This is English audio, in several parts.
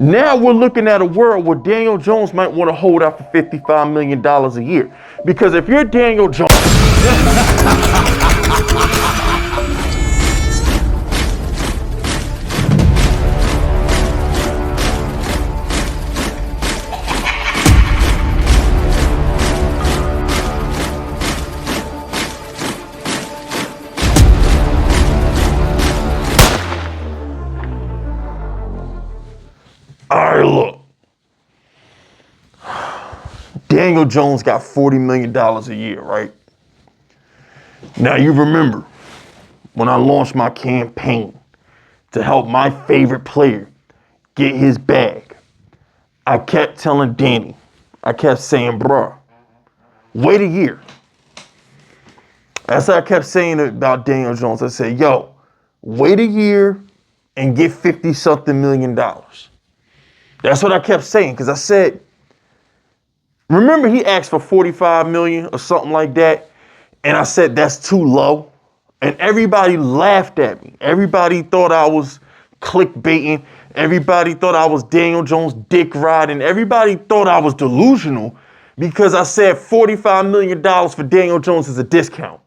Now we're looking at a world where Daniel Jones might want to hold out for $55 million a year. Because if you're Daniel Jones, all right, look. Daniel Jones got $40 million a year, right? Now you remember when I launched my campaign to help my favorite player get his bag, I kept telling Danny, I kept saying, bruh, wait a year. That's what I kept saying about Daniel Jones. I said, yo, wait a year and get 50-something million dollars. That's what I kept saying, because I said, remember he asked for 45 million or something like that, and I said that's too low, and everybody laughed at me. Everybody thought I was clickbaiting. Everybody thought I was Daniel Jones dick riding. Everybody thought I was delusional because I said $45 million for Daniel Jones is a discount.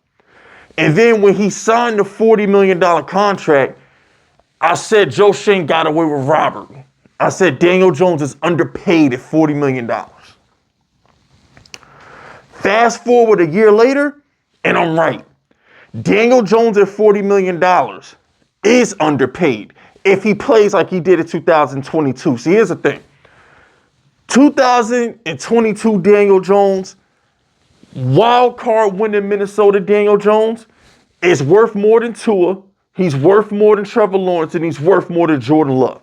And then when he signed the $40 million contract, I said Joe Shane got away with robbery. I said Daniel Jones is underpaid at $40 million. Fast forward a year later, and I'm right. Daniel Jones at $40 million is underpaid if he plays like he did in 2022. See, here's the thing. 2022 Daniel Jones, wild card winning Minnesota Daniel Jones, is worth more than Tua. He's worth more than Trevor Lawrence, and he's worth more than Jordan Love.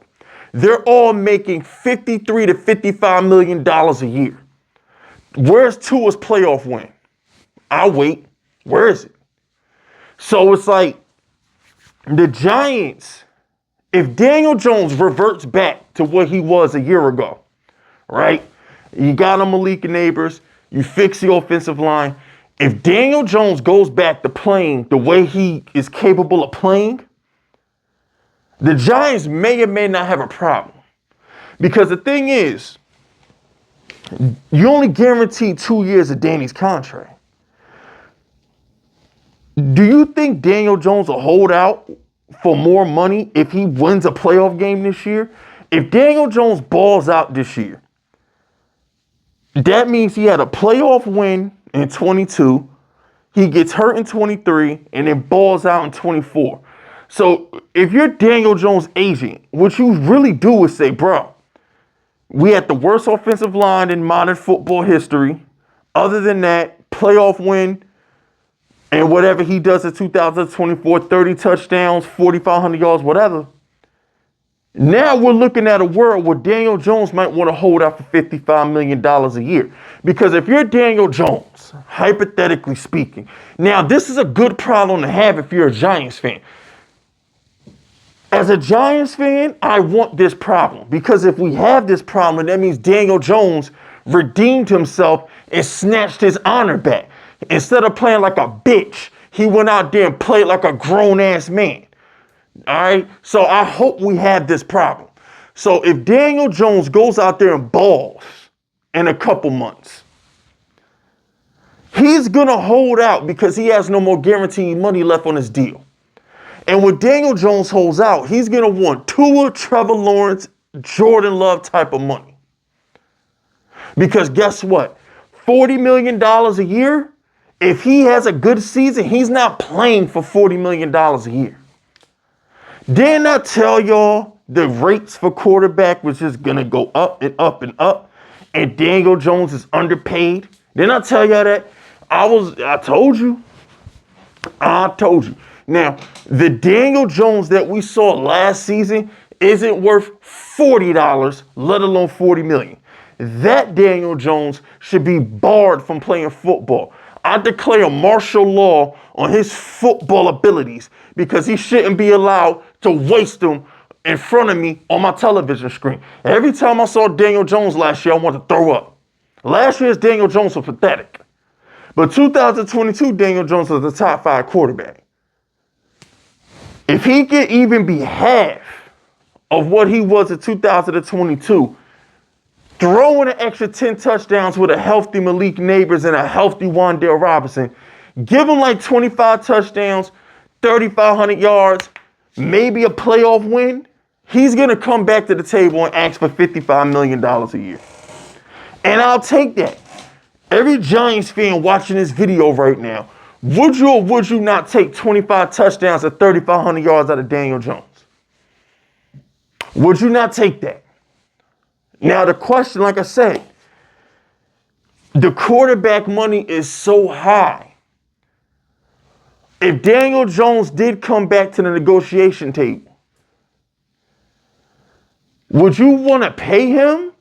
They're all making $53 to $55 million a year. Where's Tua's playoff win? I'll wait. Where is it? So it's like the Giants, if Daniel Jones reverts back to what he was a year ago, right? You got him Malik Neighbors, you fix the offensive line. If Daniel Jones goes back to playing the way he is capable of playing, the Giants may or may not have a problem. Because the thing is, you only guarantee 2 years of Danny's contract. Do you think Daniel Jones will hold out for more money if he wins a playoff game this year? If Daniel Jones balls out this year, that means he had a playoff win in 22, he gets hurt in 23, and then balls out in 24. So if you're Daniel Jones' agent, what you really do is say, bro, we had the worst offensive line in modern football history. Other than that, playoff win, and whatever he does in 2024, 30 touchdowns, 4,500 yards, whatever. Now we're looking at a world where Daniel Jones might want to hold out for $55 million a year. Because if you're Daniel Jones, hypothetically speaking, now this is a good problem to have if you're a Giants fan. As a Giants fan, I want this problem, because if we have this problem, that means Daniel Jones redeemed himself and snatched his honor back. Instead of playing like a bitch, he went out there and played like a grown-ass man. All right? So I hope we have this problem. So if Daniel Jones goes out there and balls in a couple months, he's going to hold out because he has no more guaranteed money left on his deal. And when Daniel Jones holds out, he's going to want Tua, Trevor Lawrence, Jordan Love type of money. Because guess what? $40 million a year, if he has a good season, he's not playing for $40 million a year. Didn't I tell y'all the rates for quarterback was just going to go up and up and up, and Daniel Jones is underpaid? Didn't I tell y'all that? I told you. I told you. Now, the Daniel Jones that we saw last season isn't worth $40, let alone $40 million. That Daniel Jones should be barred from playing football. I declare martial law on his football abilities because he shouldn't be allowed to waste them in front of me on my television screen. Every time I saw Daniel Jones last year, I wanted to throw up. Last year's Daniel Jones was pathetic. But 2022 Daniel Jones was the top 5 quarterback. If he could even be half of what he was in 2022, throwing an extra 10 touchdowns with a healthy Malik Neighbors and a healthy Wan'Dale Robinson, give him like 25 touchdowns, 3,500 yards, maybe a playoff win, he's going to come back to the table and ask for $55 million a year. And I'll take that. Every Giants fan watching this video right now, would you or would you not take 25 touchdowns and 3,500 yards out of Daniel Jones? Would you not take that? Now, the question, like I said, the quarterback money is so high. If Daniel Jones did come back to the negotiation table, would you want to pay him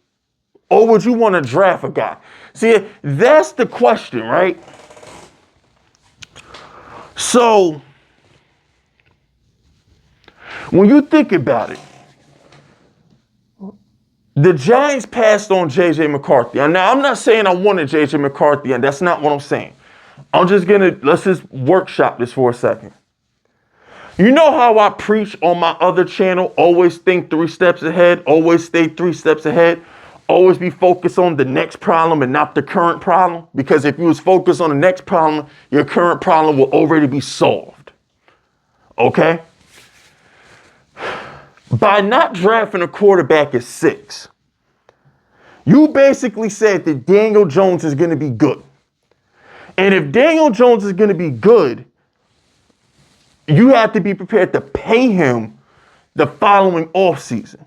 or would you want to draft a guy? See, that's the question, right? So, when you think about it, the Giants passed on J.J. McCarthy. Now, I'm not saying I wanted J.J. McCarthy, and that's not what I'm saying. Let's just workshop this for a second. You know how I preach on my other channel, always think 3 steps ahead, always stay 3 steps ahead, always be focused on the next problem and not the current problem? Because if you was focused on the next problem, your current problem will already be solved. Okay? By not drafting a quarterback at 6, you basically said that Daniel Jones is going to be good. And if Daniel Jones is going to be good, you have to be prepared to pay him the following offseason.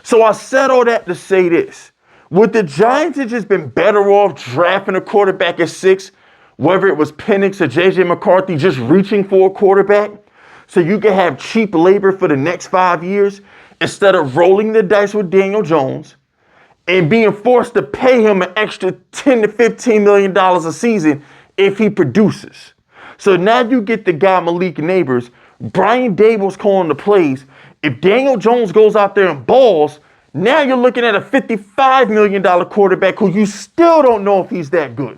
So I said all that to say this. Would the Giants have just been better off drafting a quarterback at 6, whether it was Penix or J.J. McCarthy, just reaching for a quarterback so you can have cheap labor for the next 5 years instead of rolling the dice with Daniel Jones and being forced to pay him an extra $10 to $15 million a season if he produces? So now you get the guy Malik Neighbors, Brian Daboll's calling the plays. If Daniel Jones goes out there and balls, now you're looking at a $55 million quarterback who you still don't know if he's that good.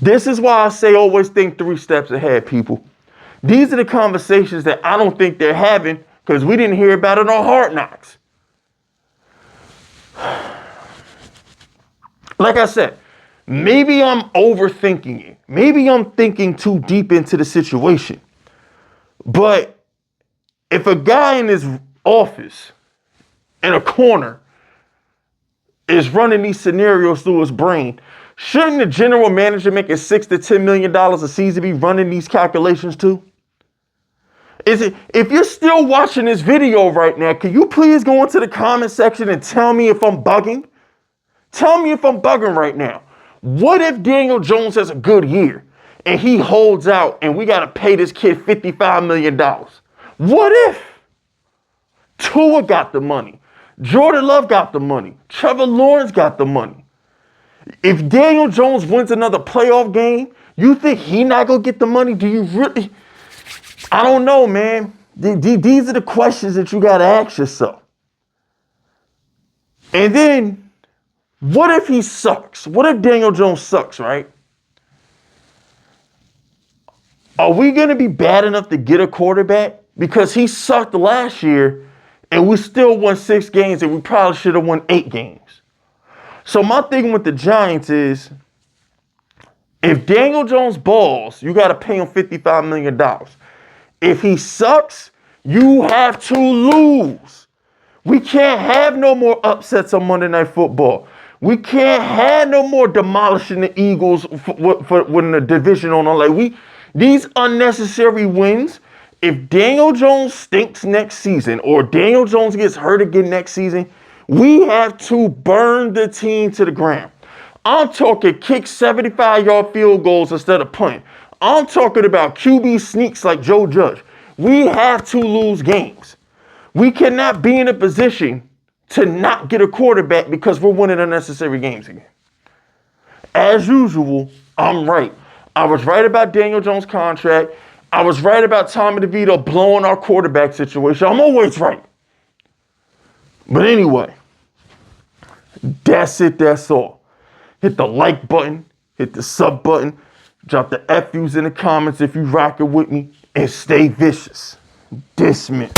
This is why I say always think 3 steps ahead, people. These are the conversations that I don't think they're having because we didn't hear about it on Hard Knocks. Like I said, maybe I'm overthinking it. Maybe I'm thinking too deep into the situation. But if a guy in his office in a corner is running these scenarios through his brain, shouldn't the general manager making $6 to $10 million a season be running these calculations too? If you're still watching this video right now, can you please go into the comment section and tell me if I'm bugging? Tell me if I'm bugging right now. What if Daniel Jones has a good year and he holds out and we got to pay this kid $55 million? What if Tua got the money? Jordan Love got the money. Trevor Lawrence got the money. If Daniel Jones wins another playoff game, you think he not going to get the money? Do you really? I don't know, man. These are the questions that you got to ask yourself. And then, what if he sucks? What if Daniel Jones sucks, right? Are we going to be bad enough to get a quarterback? Because he sucked last year and we still won 6 games and we probably should have won 8 games. So my thing with the Giants is, if Daniel Jones balls, you got to pay him $55 million. If he sucks, you have to lose. We can't have no more upsets on Monday Night Football. We can't have no more demolishing the Eagles for when the division on. Like these unnecessary wins. If Daniel Jones stinks next season or Daniel Jones gets hurt again next season, we have to burn the team to the ground. I'm talking kick 75-yard field goals instead of punting. I'm talking about QB sneaks like Joe Judge. We have to lose games. We cannot be in a position to not get a quarterback because we're winning unnecessary games again. As usual, I'm right. I was right about Daniel Jones' contract. I was right about Tommy DeVito blowing our quarterback situation. I'm always right. But anyway, that's it. That's all. Hit the like button. Hit the sub button. Drop the FUs in the comments if you rocking with me. and stay vicious. Dismiss.